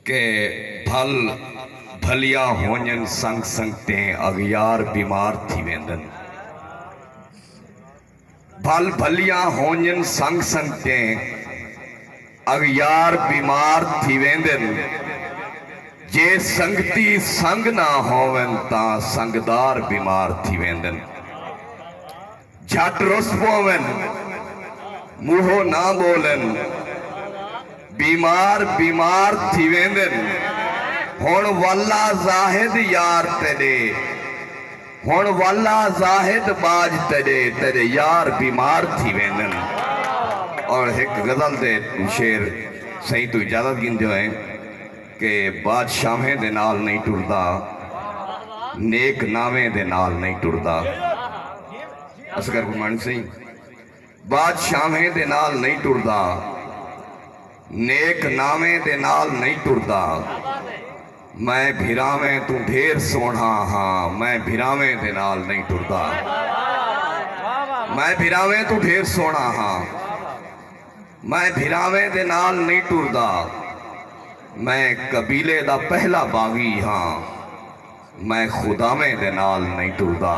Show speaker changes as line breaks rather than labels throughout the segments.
के भल भलिया होजन संग संगते अगियार बीमार थी वेंदन। भल भलिया होजन संग संगते अगियार बीमार थी वेंदन। जे संगती संग ना होवन ता संगदार बीमार थी वेंदन। झट रुस पोवन मुहो ना बोलन बीमार बीमार थी वेंदन। हुण वाला जाहिद यार तेरे, हुण वाला जाहिद बाज तेरे, तेरे यार बीमार थी वेंदन। और एक गजल दे शेर सही तो इजाजत गिंजो है कि बादशाहें दे नाल नहीं टुरदा, नेक नावे दे नाल नहीं टुरदा। असगर गुरमानी सिंह, बादशाहें दे नाल नहीं टुरदा, नेक नावे दे नाल नहीं टुरदा। मैं भिरावें तू ढेर सोना हाँ, मैं भिरावें दे नाल नहीं टुरदा। मैं भिरावें तू ढेर सोना हाँ, मैं भिरावें दे नाल नहीं टुरदा। मैं कबीले दा पहला बागी हाँ, मैं खुदावें दे नाल नहीं टुरदा।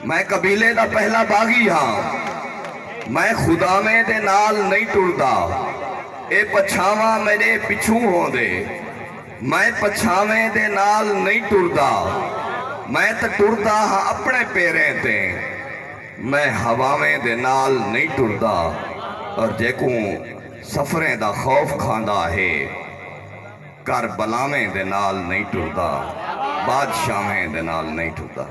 मैं कबीले दा पहला बागी हाँ, मैं खुदावें दे नाल नहीं टुरदा। ए पछावा मेरे पिछू होंदे, मैं पछावें दे नाल नहीं टुरदा। मैं तो टुरदा हाँ अपने पैरें ते, मैं हवावें दे नाल नहीं टुरदा। और जेकू सफरें दा खौफ खांदा है, कर बलावें दे नाल नहीं टुरदा, बादशाहें दे नाल नहीं टुरदा।